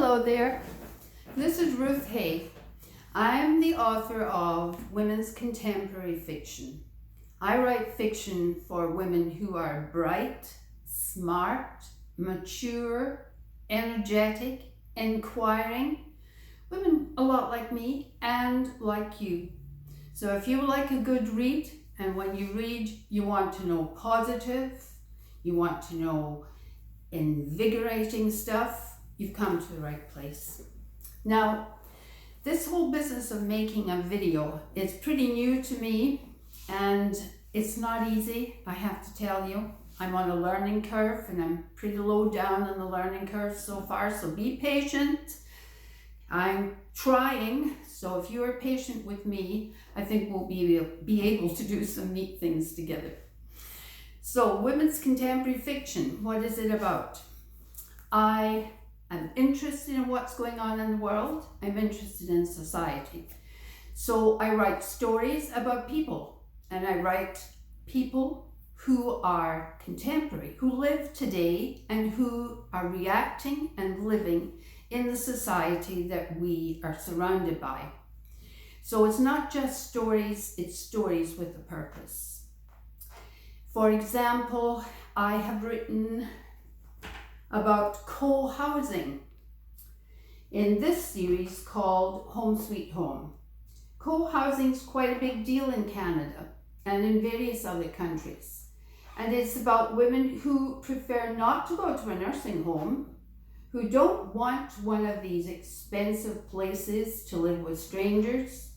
Hello there, this is Ruth Hay. I'm the author of women's contemporary fiction. I write fiction for women who are bright, smart, mature, energetic, inquiring, women a lot like me and like you. So if you like a good read, and when you read you want to know positive, you want to know invigorating stuff, you've come to the right place. Now, this whole business of making a video is pretty new to me, and it's not easy, I have to tell you. I'm on a learning curve and I'm pretty low down on the learning curve so far, so be patient. I'm trying, so if you are patient with me, I think we'll be able to do some neat things together. So, women's contemporary fiction, what is it about? I am interested in what's going on in the world. I'm interested in society. So I write stories about people, and I write people who are contemporary, who live today and who are reacting and living in the society that we are surrounded by. So it's not just stories, it's stories with a purpose. For example, I have written about co-housing in this series called Home Sweet Home. Co-housing is quite a big deal in Canada and in various other countries. And it's about women who prefer not to go to a nursing home, who don't want one of these expensive places to live with strangers.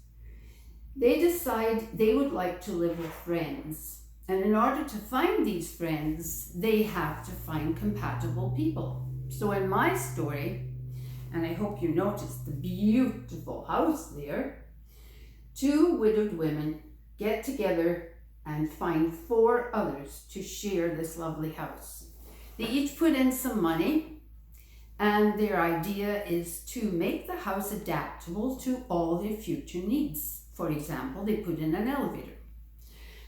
They decide they would like to live with friends. And in order to find these friends, they have to find compatible people. So in my story, and I hope you noticed the beautiful house there, 2 widowed women get together and find 4 others to share this lovely house. They each put in some money, and their idea is to make the house adaptable to all their future needs. For example, they put in an elevator.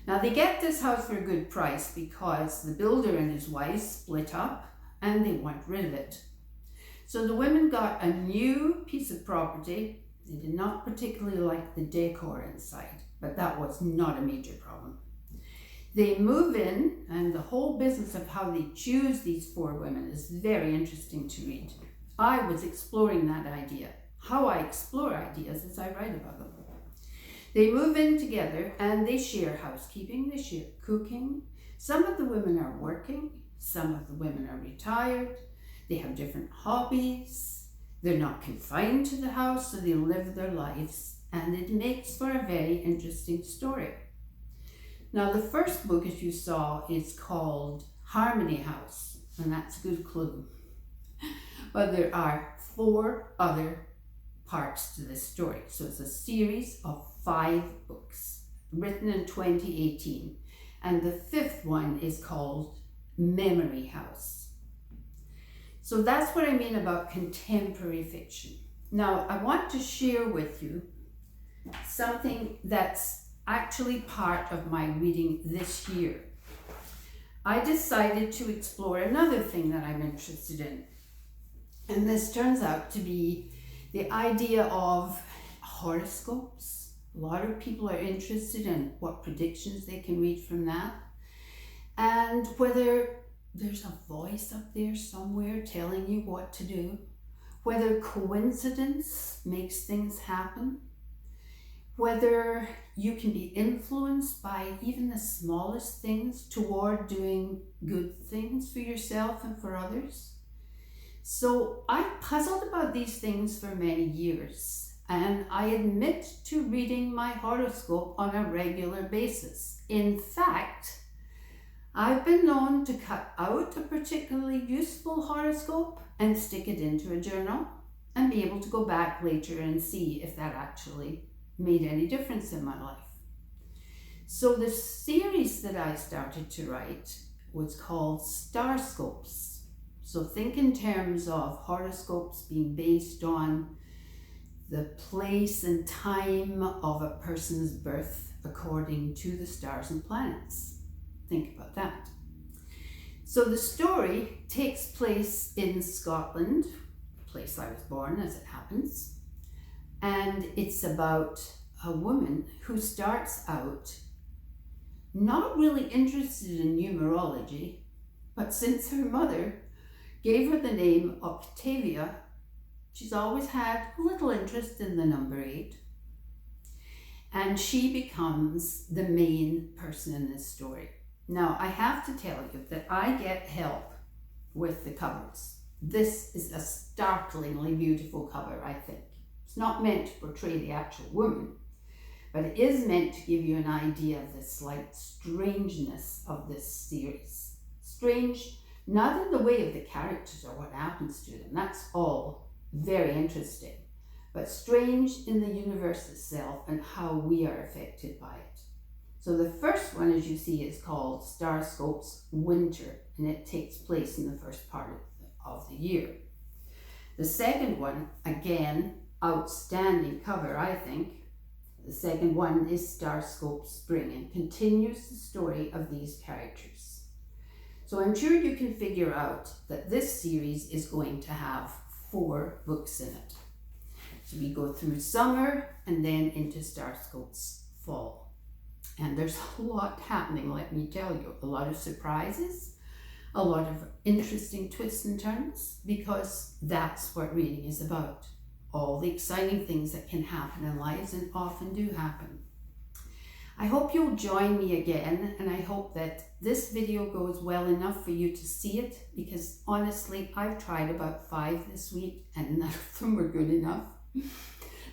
Now they get this house for a good price because the builder and his wife split up and they want rid of it. So the women got a new piece of property. They did not particularly like the decor inside, but that was not a major problem. They move in, and the whole business of how they choose these 4 women is very interesting to read. I was exploring that idea. How I explore ideas is I write about them. They move in together and they share housekeeping, they share cooking. Some of the women are working, some of the women are retired, they have different hobbies, they're not confined to the house, so they live their lives, and it makes for a very interesting story. Now the first book, as you saw, is called Harmony House, and that's a good clue. But there are 4 other parts to this story. So it's a series of 5 books written in 2018, and the 5th one is called Memory House. So that's what I mean about contemporary fiction. Now I want to share with you something that's actually part of my reading this year. I decided to explore another thing that I'm interested in, and this turns out to be the idea of horoscopes. A lot of people are interested in what predictions they can read from that, and whether there's a voice up there somewhere telling you what to do, whether coincidence makes things happen, whether you can be influenced by even the smallest things toward doing good things for yourself and for others. So I puzzled about these things for many years, and I admit to reading my horoscope on a regular basis. In fact, I've been known to cut out a particularly useful horoscope and stick it into a journal and be able to go back later and see if that actually made any difference in my life. So the series that I started to write was called Starscopes. So think in terms of horoscopes being based on the place and time of a person's birth according to the stars and planets. Think about that. So the story takes place in Scotland, place I was born, as it happens. And it's about a woman who starts out not really interested in numerology, but since her mother gave her the name Octavia, she's always had little interest in the number 8. And she becomes the main person in this story. Now, I have to tell you that I get help with the covers. This is a startlingly beautiful cover, I think. It's not meant to portray the actual woman, but it is meant to give you an idea of the slight strangeness of this series. Strange, not in the way of the characters or what happens to them, that's all very interesting, but strange in the universe itself and how we are affected by it. So the first one, as you see, is called Starscope's Winter, and it takes place in the first part of the year. The second one, again, outstanding cover, I think. The second one is Starscope's Spring and continues the story of these characters. So I'm sure you can figure out that this series is going to have 4 books in it. So we go through summer and then into Starscope's fall. And there's a lot happening, let me tell you. A lot of surprises, a lot of interesting twists and turns, because that's what reading is about. All the exciting things that can happen in lives and often do happen. I hope you'll join me again, and I hope that this video goes well enough for you to see it, because honestly, I've tried about 5 this week and none of them were good enough.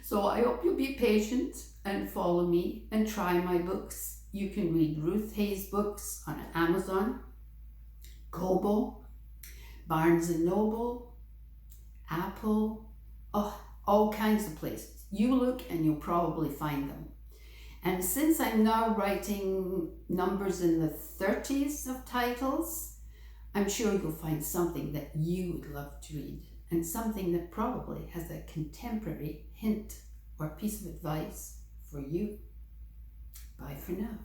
So I hope you'll be patient and follow me and try my books. You can read Ruth Hay's books on Amazon, Kobo, Barnes & Noble, Apple, all kinds of places. You look and you'll probably find them. And since I'm now writing numbers in the 30s of titles, I'm sure you'll find something that you would love to read, and something that probably has a contemporary hint or piece of advice for you. Bye for now.